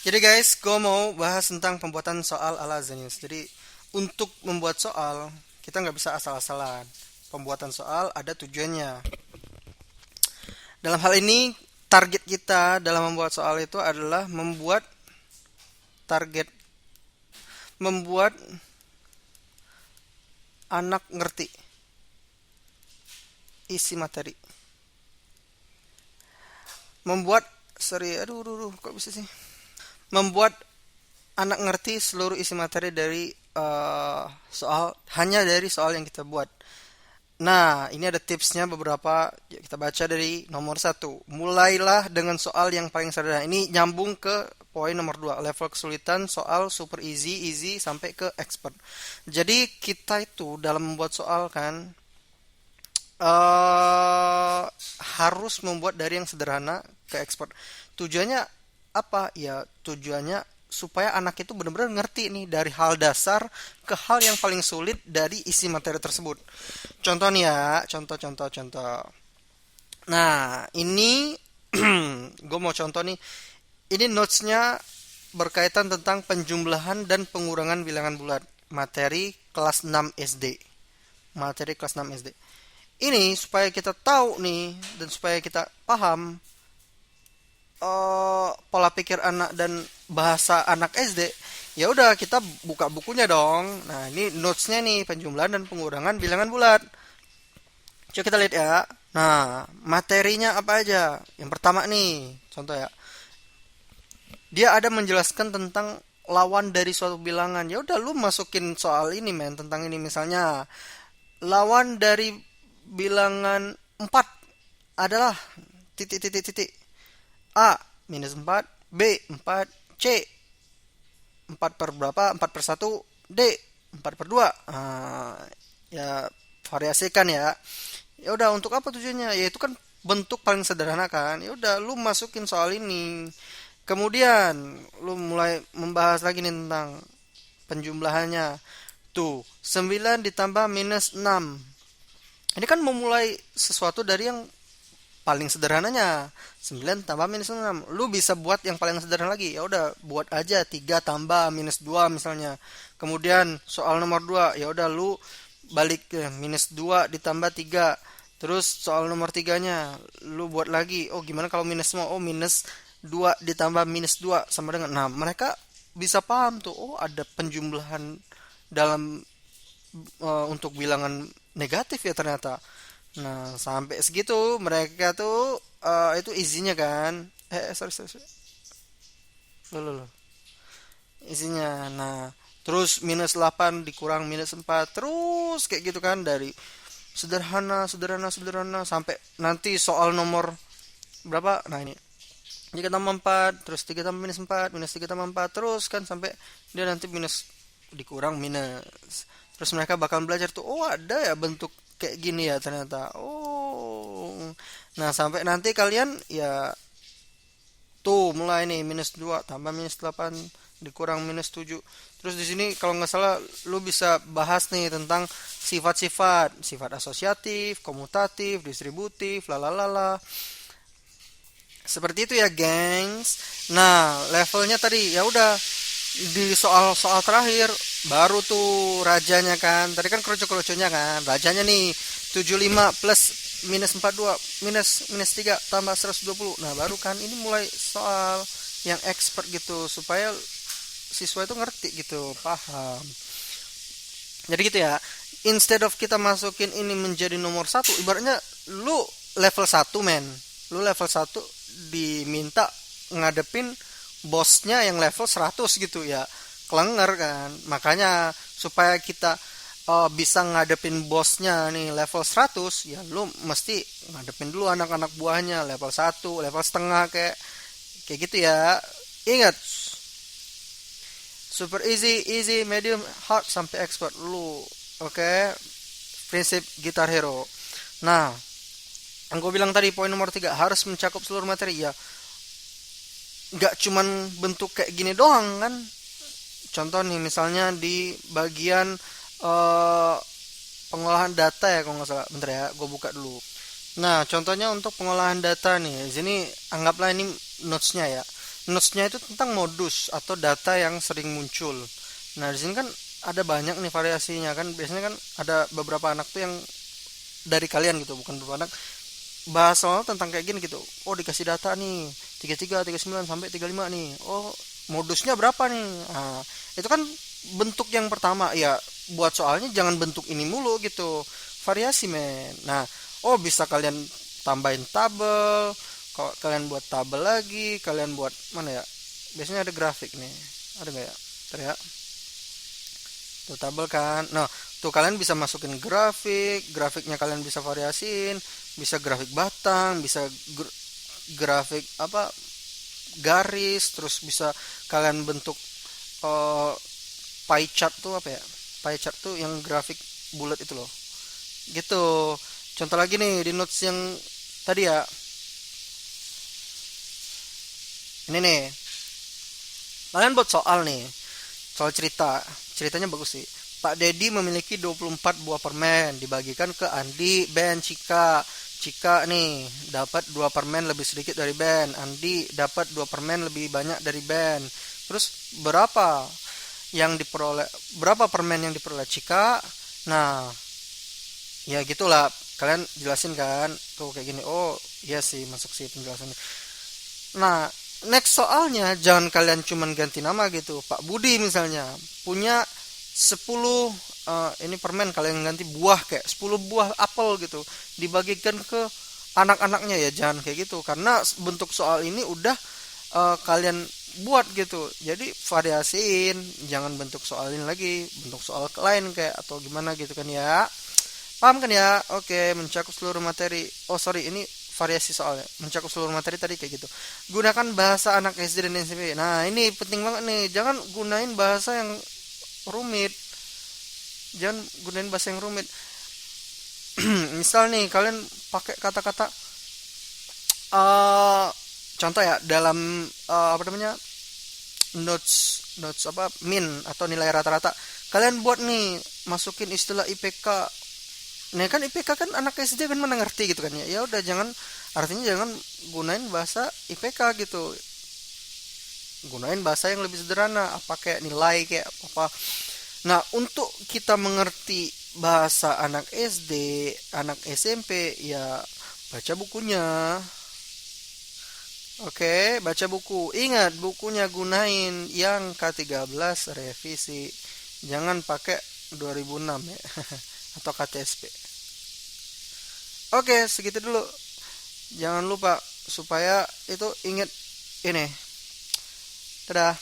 Jadi guys, gue mau bahas tentang pembuatan soal ala Zenius. Jadi untuk membuat soal, kita nggak bisa asal-asalan. Pembuatan soal ada tujuannya. Dalam hal ini, target kita dalam membuat soal itu adalah target membuat anak ngerti isi materi. Membuat, sorry, aduh, kok bisa sih? Membuat anak ngerti seluruh isi materi dari soal, hanya dari soal yang kita buat. Nah, ini ada tipsnya beberapa. Ya, kita baca dari nomor satu. Mulailah dengan soal yang paling sederhana. Ini nyambung ke poin nomor dua. Level kesulitan soal super easy, easy sampai ke expert. Jadi kita itu dalam membuat soal kan eh harus membuat dari yang sederhana ke expert. Tujuannya apa? Ya, tujuannya supaya anak itu benar-benar ngerti nih dari hal dasar ke hal yang paling sulit dari isi materi tersebut. Contoh nih ya, contoh. Nah, ini gue mau contoh nih. Ini notesnya berkaitan tentang penjumlahan dan pengurangan bilangan bulat. Materi kelas 6 SD. Materi kelas 6 SD. Ini supaya kita tahu nih dan supaya kita paham pola pikir anak dan bahasa anak SD. Ya udah kita buka bukunya dong. Nah, ini notesnya nih penjumlahan dan pengurangan bilangan bulat. Coba kita lihat ya. Nah, materinya apa aja? Yang pertama nih, contoh ya. Dia ada menjelaskan tentang lawan dari suatu bilangan. Ya udah lu masukin soal ini men tentang ini misalnya. Lawan dari bilangan 4 adalah titik titik titik. A minus 4, B 4, C 4 per berapa? 4 per satu, D 4 per 2. Ya variasikan ya. Ya udah untuk apa tujuannya? Ya itu kan bentuk paling sederhana kan. Ya udah lu masukin soal ini. Kemudian lu mulai membahas lagi nih tentang penjumlahannya. Tuh, 9 ditambah minus 6. Ini kan memulai sesuatu dari yang paling sederhananya. 9 tambah minus 6. Lu bisa buat yang paling sederhana lagi. Ya udah, buat aja 3 tambah minus 2 misalnya. Kemudian soal nomor 2, ya udah lu balik ke minus 2 ditambah 3. Terus soal nomor 3-nya lu buat lagi. Oh, gimana kalau minus semua? Oh, minus 2 ditambah minus 2 sama dengan. Nah, mereka bisa paham tuh. Oh, ada penjumlahan dalam untuk bilangan negatif ya ternyata. Nah, sampai segitu mereka tuh itu isinya kan. Sorry. Loh. Isinya. Nah, terus minus 8 dikurang minus 4 terus kayak gitu kan dari sederhana sampai nanti soal nomor berapa? Nah, ini 3 tambah 4 terus 3 tambah minus 3 tambah 4 terus kan sampai dia nanti minus dikurang minus. Terus mereka bakal belajar tuh, oh ada ya bentuk kayak gini ya ternyata. Oh. Nah, sampai nanti kalian ya tuh mulai nih minus 2 tambah minus 8 dikurang minus 7. Terus di sini kalau nggak salah lu bisa bahas nih tentang sifat-sifat, sifat asosiatif, komutatif, distributif, lalalala. Seperti itu ya, gengs. Nah, levelnya tadi ya udah di soal-soal terakhir baru tuh rajanya kan. Tadi kan kerucut-kerucutnya kan. Rajanya nih 75 plus minus 42 minus minus 3 tambah 120. Nah, baru kan ini mulai soal yang expert gitu supaya siswa itu ngerti gitu, paham. Jadi gitu ya. Instead of kita masukin ini menjadi nomor satu, ibaratnya lu level satu men. Lu level satu diminta ngadepin bosnya yang level 100 gitu ya. Kelenger kan. Makanya supaya kita bisa ngadepin bosnya nih level 100 ya lu mesti ngadepin dulu anak-anak buahnya level satu level setengah kayak kayak gitu ya. Ingat, super easy, easy, medium, hard sampai expert lu. Oke, prinsip Guitar Hero. Nah, yang gue bilang tadi poin nomor 3 harus mencakup seluruh materi ya. Nggak cuman bentuk kayak gini doang kan. Contoh nih misalnya di bagian eh, pengolahan data ya kalau nggak salah. Bentar ya, gue buka dulu. Nah, contohnya untuk pengolahan data nih. Di sini anggaplah ini notesnya ya. Notes-nya itu tentang modus atau data yang sering muncul. Nah, di sini kan ada banyak nih variasinya kan. Biasanya kan ada beberapa anak tuh yang dari kalian gitu, bukan beberapa anak bahas soal tentang kayak gini gitu. Oh, dikasih data nih 33, 39 sampai 35 nih. Oh, modusnya berapa nih? Nah, itu kan bentuk yang pertama ya. Buat soalnya jangan bentuk ini mulu gitu. Variasi, men. Nah, oh bisa kalian tambahin tabel. Kalau kalian buat tabel lagi, kalian buat mana ya? Biasanya ada grafik nih. Ada nggak ya? Ntar ya. Tuh tabel kan. Nah, tuh kalian bisa masukin grafik, grafiknya kalian bisa variasiin, bisa grafik batang, bisa grafik apa garis, terus bisa kalian bentuk eh, pie chart tuh apa ya? Pie chart tuh yang grafik bulat itu loh. Gitu. Contoh lagi nih di notes yang tadi ya. Ini nih. Kalian buat soal nih. Soal cerita. Ceritanya bagus sih. Pak Dedi memiliki 24 buah permen dibagikan ke Andi, Ben, Cika. Cika nih dapat 2 permen lebih sedikit dari Ben. Andi dapat 2 permen lebih banyak dari Ben. Terus berapa permen yang diperoleh Cika? Nah, ya gitulah. Kalian jelasin kan tuh kayak gini. Oh, iya sih masuk sih penjelasannya. Nah, next soalnya jangan kalian cuman ganti nama gitu. Pak Budi misalnya punya 10 ini permen, kalian ganti buah kayak 10 buah apel gitu. Dibagikan ke anak-anaknya, ya jangan kayak gitu karena bentuk soal ini udah kalian buat gitu. Jadi variasiin, jangan bentuk soal ini lagi, bentuk soal lain kayak atau gimana gitu kan ya. Paham kan ya? Oke, mencakup seluruh materi. Oh, sorry, ini variasi soalnya. Mencakup seluruh materi tadi kayak gitu. Gunakan bahasa anak SD dan SMP. Nah, ini penting banget nih. Jangan gunain bahasa yang rumit. Jangan gunain bahasa yang rumit. Misal nih, kalian pakai kata-kata eh contoh ya dalam apa namanya? Notes notes apa min atau nilai rata-rata. Kalian buat nih masukin istilah IPK. Nah kan IPK kan anak SD kan mana ngerti gitu kan ya. Ya udah jangan, artinya jangan gunain bahasa IPK gitu. Gunain bahasa yang lebih sederhana, apa kayak nilai kayak apa. Nah, untuk kita mengerti bahasa anak SD, anak SMP ya baca bukunya. Oke, baca buku. Ingat bukunya gunain yang K13 revisi. Jangan pakai 2006 ya atau KTSP. Oke, segitu dulu. Jangan lupa supaya itu ingat ini. Dadah.